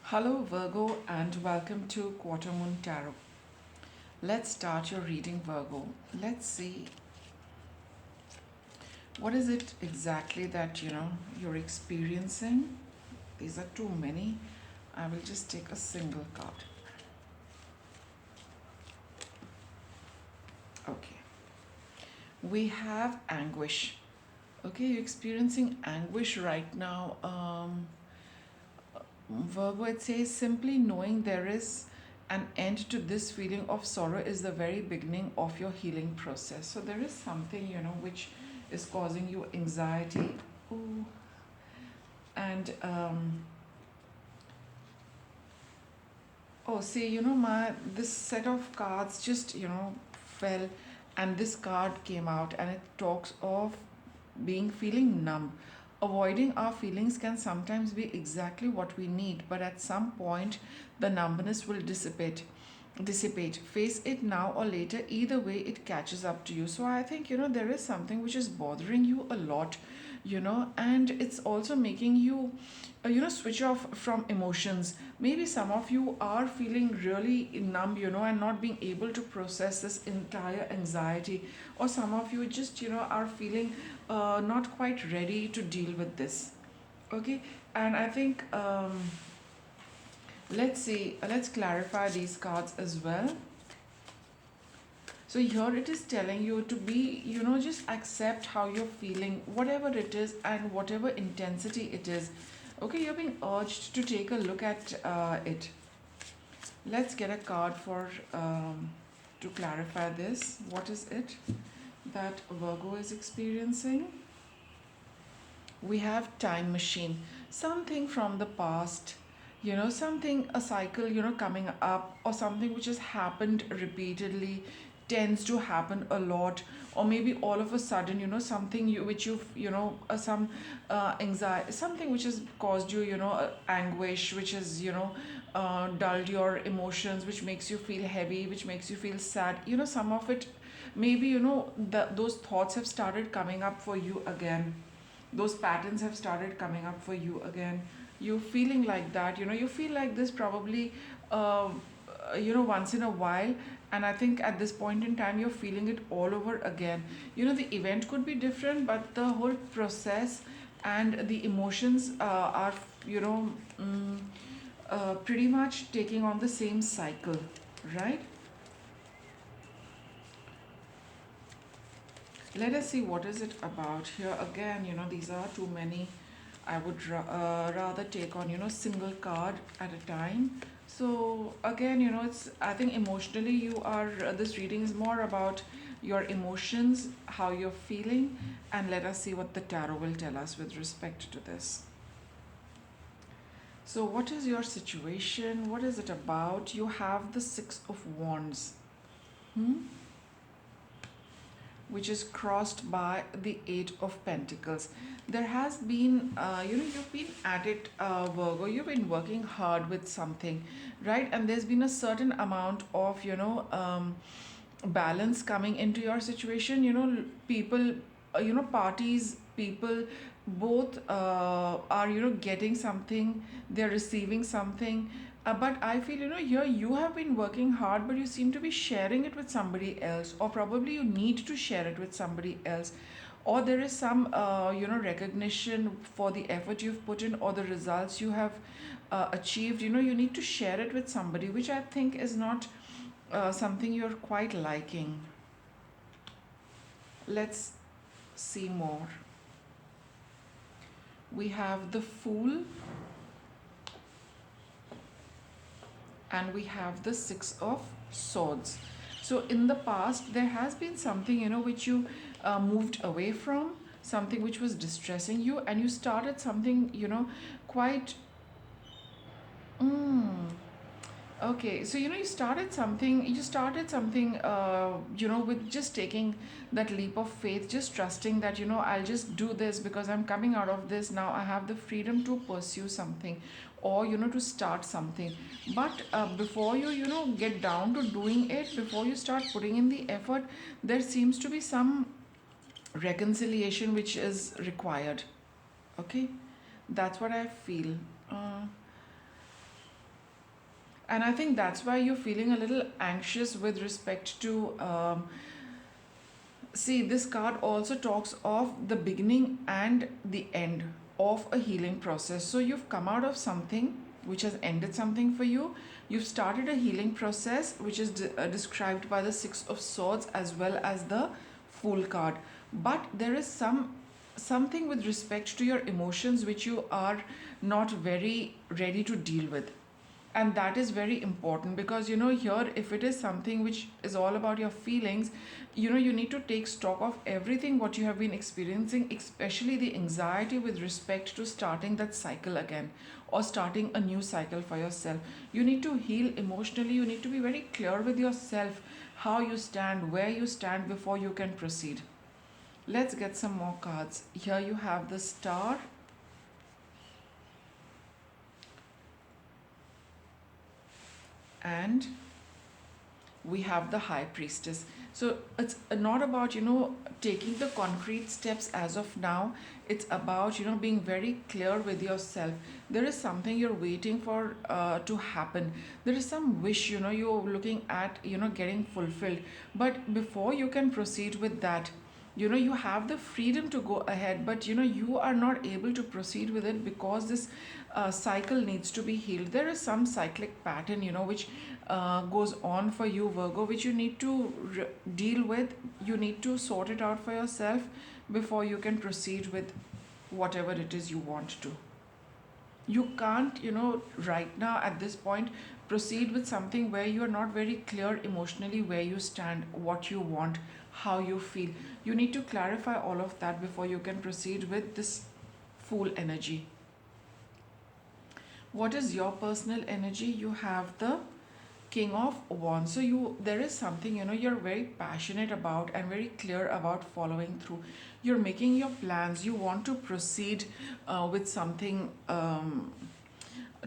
Hello, Virgo, and welcome to Quarter Moon Tarot. Let's start your reading, Virgo. Let's see what is it exactly that you're experiencing. These are too many. I will just take a single card. Okay. We have anguish. Okay, you're experiencing anguish right now. Virgo, it says simply knowing there is an end to this feeling of sorrow is the very beginning of your healing process. So there is something, which is causing you anxiety. Ooh. And oh, see, my this set of cards just fell, and this card came out, and it talks of being feeling numb. Avoiding our feelings can sometimes be exactly what we need, but at some point the numbness will dissipate. Face it now or later, either way it catches up to you. So I think there is something which is bothering you a lot, and it's also making you switch off from emotions. Maybe some of you are feeling really numb, and not being able to process this entire anxiety, or some of you just are feeling not quite ready to deal with this. Okay. And I think let's see, let's clarify these cards as well. So here it is telling you to be, just accept how you're feeling, whatever it is and whatever intensity it is. Okay, you're being urged to take a look at it. Let's get a card for to clarify this. What is it that Virgo is experiencing? We have time machine, something from the past, something, a cycle, coming up, or something which has happened repeatedly, tends to happen a lot, or maybe all of a sudden, something which you've, some anxiety, something which has caused you, anguish, which has, dulled your emotions, which makes you feel heavy, which makes you feel sad. Some of it, maybe, those thoughts have started coming up for you again. Those patterns have started coming up for you again. You feeling like that, you feel like this probably uh, once in a while. And I think at this point in time you're feeling it all over again. The event could be different, but the whole process and the emotions are you know mm, pretty much taking on the same cycle, right? Let us see what is it about here. Again, these are too many. I would rather take on single card at a time. So again, it's, I think emotionally you are this reading is more about your emotions, how you're feeling, and let us see what the tarot will tell us with respect to this. So what is your situation? What is it about? You have the 6 of Wands. Hmm? Which is crossed by the 8 of Pentacles. There has been, you've been at it, Virgo. You've been working hard with something, right? And there's been a certain amount of, balance coming into your situation. People, parties, people, both are, getting something, they're receiving something. But I feel, here you have been working hard, but you seem to be sharing it with somebody else, or probably you need to share it with somebody else, or there is some, recognition for the effort you've put in or the results you have achieved. You need to share it with somebody, which I think is not something you're quite liking. Let's see more. We have the Fool, and we have the 6 of Swords. So in the past there has been something, which you moved away from, something which was distressing you, and you started something, quite mm, okay. So you started something with just taking that leap of faith, just trusting that I'll just do this because I'm coming out of this now. I have the freedom to pursue something, or to start something. But before you get down to doing it, before you start putting in the effort, there seems to be some reconciliation which is required. Okay, that's what I feel. And I think that's why you're feeling a little anxious with respect to see, this card also talks of the beginning and the end of a healing process. So you've come out of something which has ended something for you. You've started a healing process which is described by the Six of Swords as well as the Fool card. But there is something with respect to your emotions which you are not very ready to deal with, and that is very important because here, if it is something which is all about your feelings, you need to take stock of everything what you have been experiencing, especially the anxiety with respect to starting that cycle again or starting a new cycle for yourself. You need to heal emotionally. You need to be very clear with yourself how you stand, where you stand before you can proceed. Let's get some more cards. Here you have the Star and we have the High Priestess. So it's not about taking the concrete steps as of now. It's about being very clear with yourself. There is something you're waiting for to happen. There is some wish you're looking at getting fulfilled. But before you can proceed with that, you have the freedom to go ahead, but you are not able to proceed with it because this cycle needs to be healed. There is some cyclic pattern which goes on for you, Virgo, which you need to deal with. You need to sort it out for yourself before you can proceed with whatever it is you want to. You can't right now at this point proceed with something where you are not very clear emotionally where you stand, what you want, how you feel. You need to clarify all of that before you can proceed with this Fool energy. What is your personal energy? You have the King of Wands. So there is something you're very passionate about and very clear about following through. You're making your plans. You want to proceed with something,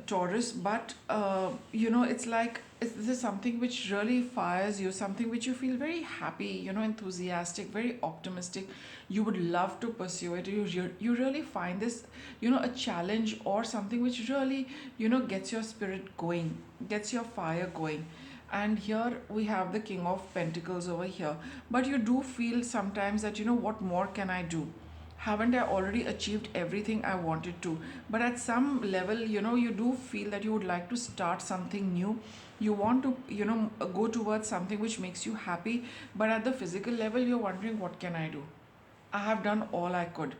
Taurus, but it's like this is something which really fires you, something which you feel very happy, enthusiastic, very optimistic. You would love to pursue it. You really find this, a challenge or something which really, gets your spirit going, gets your fire going. And here we have the King of Pentacles over here. But you do feel sometimes that, what more can I do? Haven't I already achieved everything I wanted to? But at some level, you do feel that you would like to start something new. You want to, go towards something which makes you happy. But at the physical level, you're wondering, what can I do? I have done all I could.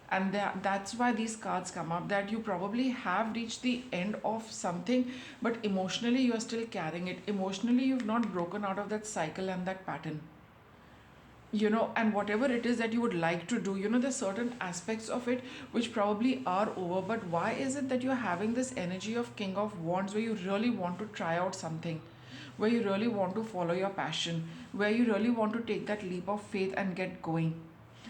And that's why these cards come up, that you probably have reached the end of something, but emotionally, you're still carrying it. Emotionally, you've not broken out of that cycle and that pattern. And whatever it is that you would like to do, there's certain aspects of it which probably are over. But why is it that you're having this energy of King of Wands where you really want to try out something, where you really want to follow your passion, where you really want to take that leap of faith and get going?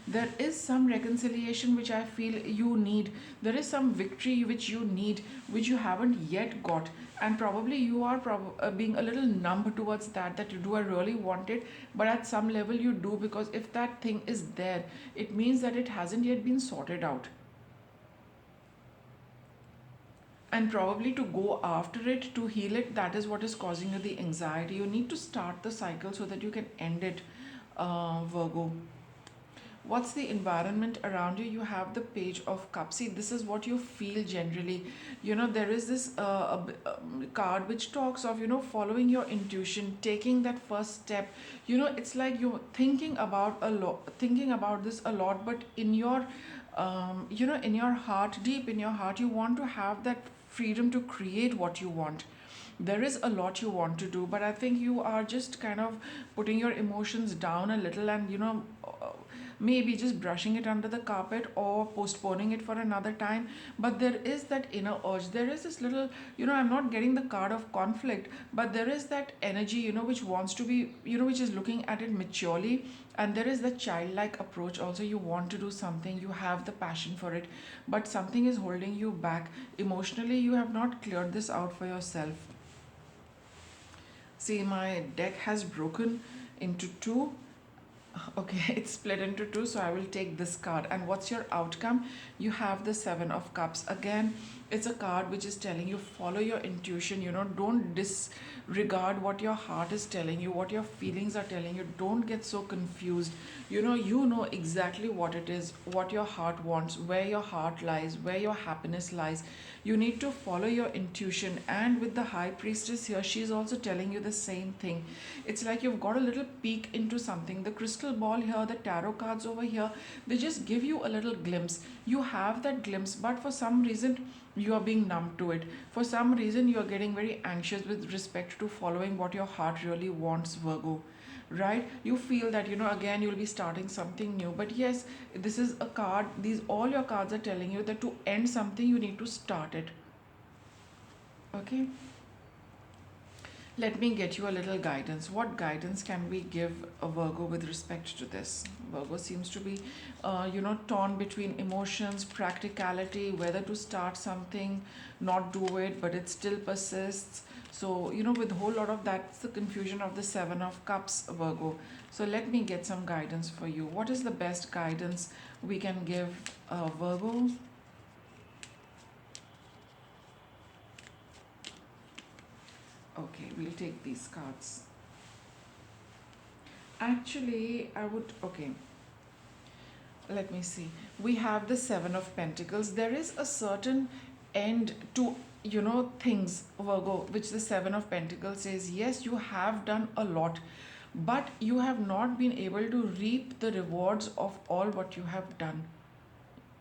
There is some reconciliation which I feel you need. There is some victory which you need, which you haven't yet got. And probably you are being a little numb towards that you do I really want it, but at some level you do, because if that thing is there, it means that it hasn't yet been sorted out. And probably to go after it, to heal it, that is what is causing you the anxiety. You need to start the cycle so that you can end it, Virgo. What's the environment around you? You have the Page of Cups. See, this is what you feel generally. There is this card which talks of following your intuition, taking that first step. It's like you're thinking about this a lot, but in your in your heart, deep in your heart, you want to have that freedom to create what you want. There is a lot you want to do, but I think you are just kind of putting your emotions down a little, and maybe just brushing it under the carpet or postponing it for another time. But there is that inner urge. There is this little, I'm not getting the card of conflict, but there is that energy, which wants to be, which is looking at it maturely. And there is the childlike approach also. You want to do something, you have the passion for it, but something is holding you back. Emotionally, you have not cleared this out for yourself. See, my deck has broken into two. Okay, it's split into two, so I will take this card. And what's your outcome? You have the Seven of Cups. Again, It's a card which is telling you follow your intuition, don't disregard what your heart is telling you, what your feelings are telling you. Don't get so confused. You know exactly what it is, what your heart wants, where your heart lies, where your happiness lies. You need to follow your intuition. And with the high priestess here, she's also telling you the same thing. It's like you've got a little peek into something. The crystal ball here, the tarot cards over here, they just give you a little glimpse. You have that glimpse, but for some reason you are being numb to it. For some reason you are getting very anxious with respect to following what your heart really wants, Virgo. Right? You feel that, again you'll be starting something new. But yes, this is a card, these all your cards are telling you that to end something you need to start it. Okay, let me get you a little guidance. What guidance can we give a Virgo with respect to this? Virgo seems to be, torn between emotions, practicality, whether to start something, not do it, but it still persists. So, with a whole lot of that's the confusion of the Seven of Cups, Virgo. So, let me get some guidance for you. What is the best guidance we can give Virgo? Okay, we'll take these cards. Actually, I would. Okay, let me see. We have the Seven of Pentacles. There is a certain end to, things, Virgo, which the Seven of Pentacles says. Yes, you have done a lot, but you have not been able to reap the rewards of all what you have done.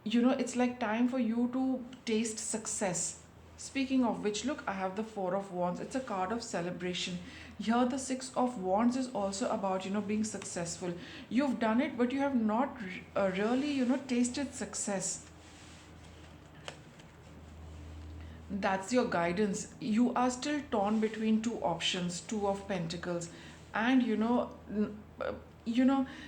It's like time for you to taste success. Speaking of which, look, I have the Four of Wands. It's a card of celebration. Here, the Six of Wands is also about, being successful. You've done it, but you have not really, tasted success. That's your guidance. You are still torn between two options, Two of Pentacles. And, you know,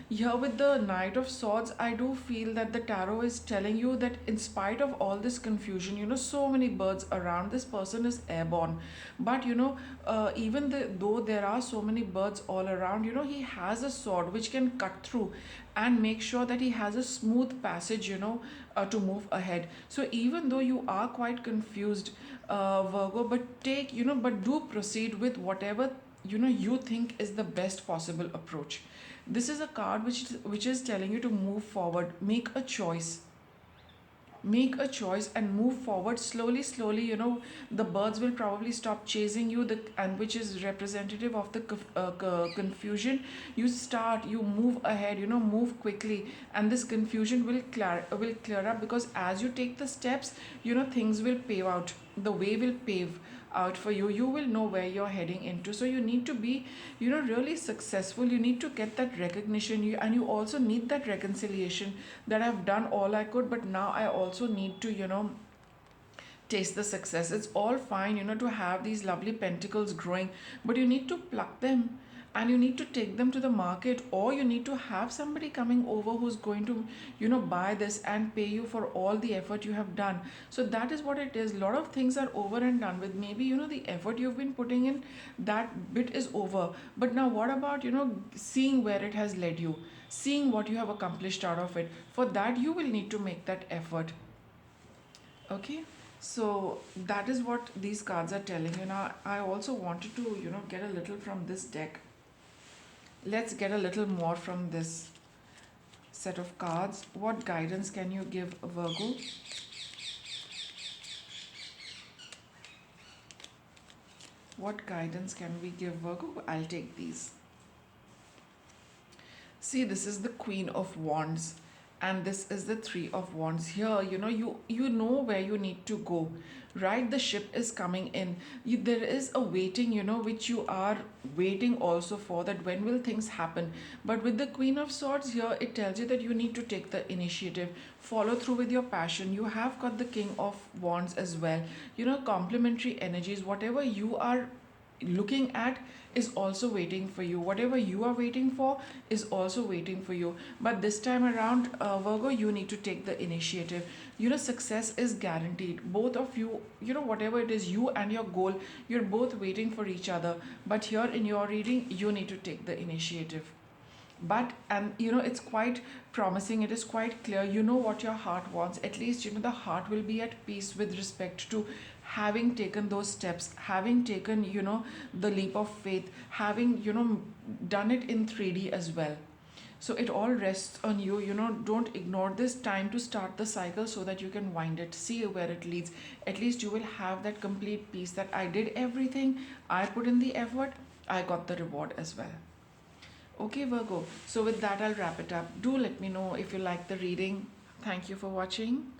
here with the Knight of Swords, I do feel that the tarot is telling you that in spite of all this confusion, so many birds around, this person is airborne. But even though there are so many birds all around, he has a sword which can cut through and make sure that he has a smooth passage, to move ahead. So even though you are quite confused, Virgo, but do proceed with whatever you think is the best possible approach. This is a card which is telling you to move forward, make a choice and move forward slowly. The birds will probably stop chasing you, and which is representative of the confusion. You move ahead, move quickly, and this confusion will clear up, because as you take the steps, things will pave out, the way will pave out for you. You will know where you're heading into. So you need to be, really successful. You need to get that recognition, and you also need that reconciliation, that I've done all I could, but now I also need to, taste the success. It's all fine, to have these lovely pentacles growing, but you need to pluck them, and you need to take them to the market, or you need to have somebody coming over who's going to, buy this and pay you for all the effort you have done. So that is what it is. A lot of things are over and done with. Maybe, the effort you've been putting in, that bit is over. But now what about, seeing where it has led you, seeing what you have accomplished out of it? For that, you will need to make that effort. Okay, so that is what these cards are telling you. Now, I also wanted to, get a little from this deck. Let's get a little more from this set of cards. What guidance can you give Virgo? What guidance can we give Virgo? I'll take these. See, this is the Queen of Wands, and this is the Three of Wands. Here, you know where you need to go, right? The ship is coming in. There is a waiting, which you are waiting also for, that when will things happen. But with the Queen of Swords here, it tells you that you need to take the initiative, follow through with your passion. You have got the King of Wands as well. Complementary energies, whatever you are looking at is also waiting for you. Whatever you are waiting for is also waiting for you. But this time around, Virgo, you need to take the initiative. Success is guaranteed. Both of you, whatever it is, you and your goal, you're both waiting for each other. But here in your reading, you need to take the initiative. But, and it's quite promising, it is quite clear, what your heart wants. At least the heart will be at peace with respect to having taken those steps, having taken the leap of faith, having done it in 3D as well. So it all rests on you. Don't ignore this time to start the cycle so that you can wind it, see where it leads. At least you will have that complete peace that I did everything, I put in the effort, I got the reward as well. Okay, Virgo. So with that, I'll wrap it up. Do let me know if you like the reading. Thank you for watching.